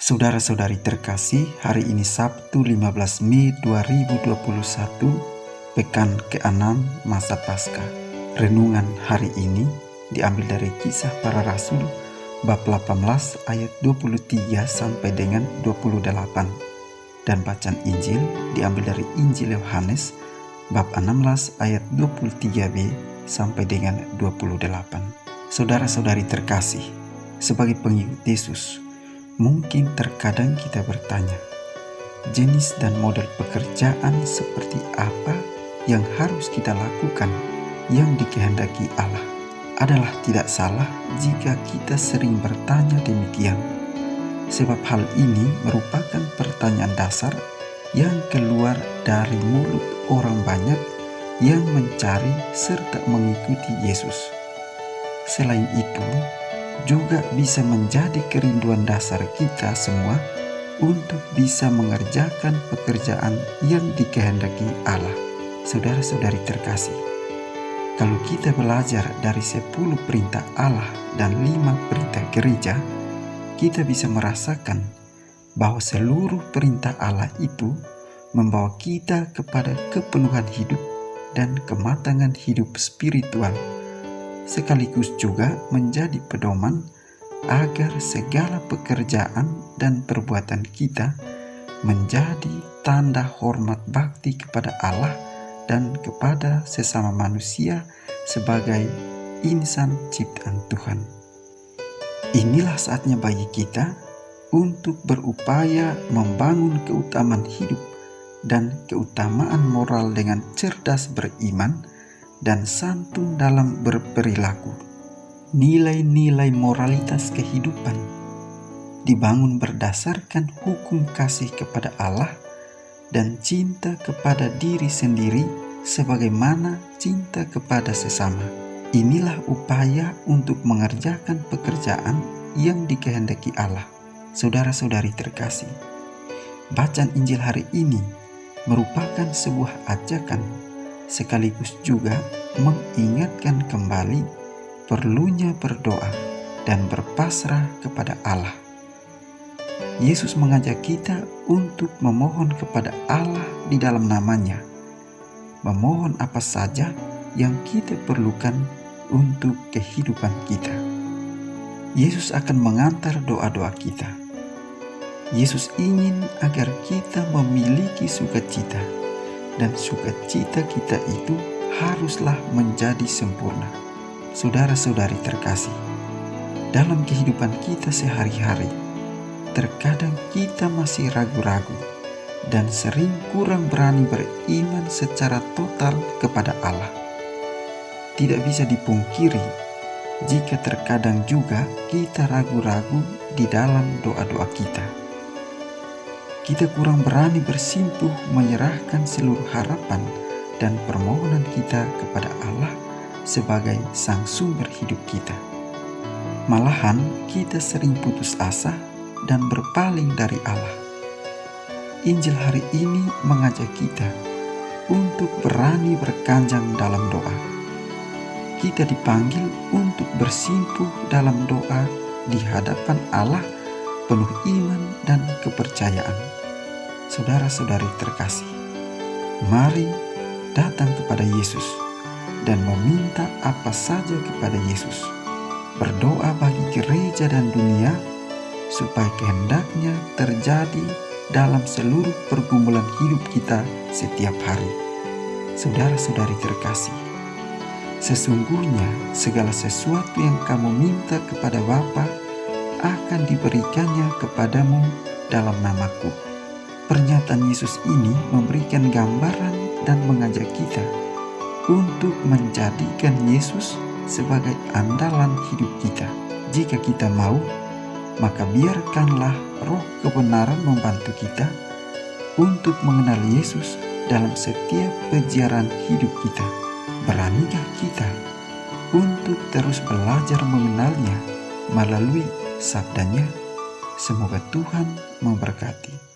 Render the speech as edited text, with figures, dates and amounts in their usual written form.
Saudara-saudari terkasih, hari ini Sabtu 15 Mei 2021, pekan ke-6 masa Paskah. Renungan hari ini diambil dari Kisah Para Rasul bab 18 ayat 23 sampai dengan 28, dan bacaan Injil diambil dari Injil Yohanes bab 16 ayat 23b sampai dengan 28. Saudara-saudari terkasih, sebagai pengikut Yesus, mungkin terkadang kita bertanya, jenis dan model pekerjaan seperti apa yang harus kita lakukan yang dikehendaki Allah. Adalah tidak salah jika kita sering bertanya demikian, sebab hal ini merupakan pertanyaan dasar yang keluar dari mulut orang banyak yang mencari serta mengikuti Yesus. Selain itu, juga bisa menjadi kerinduan dasar kita semua untuk bisa mengerjakan pekerjaan yang dikehendaki Allah. Saudara-saudari terkasih, kalau kita belajar dari 10 perintah Allah dan 5 perintah gereja, kita bisa merasakan bahwa seluruh perintah Allah itu membawa kita kepada kepenuhan hidup dan kematangan hidup spiritual, sekaligus juga menjadi pedoman agar segala pekerjaan dan perbuatan kita menjadi tanda hormat bakti kepada Allah dan kepada sesama manusia sebagai insan ciptaan Tuhan. Inilah saatnya bagi kita untuk berupaya membangun keutamaan hidup dan keutamaan moral dengan cerdas beriman dan santun dalam berperilaku. Nilai-nilai moralitas kehidupan dibangun berdasarkan hukum kasih kepada Allah dan cinta kepada diri sendiri sebagaimana cinta kepada sesama. Inilah upaya untuk mengerjakan pekerjaan yang dikehendaki Allah. Saudara-saudari terkasih, bacaan Injil hari ini merupakan sebuah ajakan sekaligus juga mengingatkan kembali perlunya berdoa dan berpasrah kepada Allah. Yesus mengajak kita untuk memohon kepada Allah di dalam namanya, memohon apa saja yang kita perlukan untuk kehidupan kita. Yesus akan mengantar doa-doa kita. Yesus ingin agar kita memiliki sukacita, dan sukacita kita itu haruslah menjadi sempurna. Saudara-saudari terkasih, dalam kehidupan kita sehari-hari, terkadang kita masih ragu-ragu dan sering kurang berani beriman secara total kepada Allah. Tidak bisa dipungkiri jika terkadang juga kita ragu-ragu di dalam doa-doa kita. Kita kurang berani bersimpuh menyerahkan seluruh harapan dan permohonan kita kepada Allah sebagai sang sumber hidup kita. Malahan kita sering putus asa dan berpaling dari Allah. Injil hari ini mengajak kita untuk berani berkanjang dalam doa. Kita dipanggil untuk bersimpuh dalam doa di hadapan Allah penuh iman dan kepercayaan. Saudara-saudari terkasih, mari datang kepada Yesus dan meminta apa saja kepada Yesus. Berdoa bagi gereja dan dunia supaya kehendaknya terjadi dalam seluruh pergumulan hidup kita setiap hari. Saudara-saudari terkasih, sesungguhnya segala sesuatu yang kamu minta kepada Bapa akan diberikannya kepadamu dalam namaku. Pernyataan Yesus ini memberikan gambaran dan mengajak kita untuk menjadikan Yesus sebagai andalan hidup kita. Jika kita mau, maka biarkanlah roh kebenaran membantu kita untuk mengenal Yesus dalam setiap peziarah hidup kita. Beranikah kita untuk terus belajar mengenalnya melalui sabdanya? Semoga Tuhan memberkati.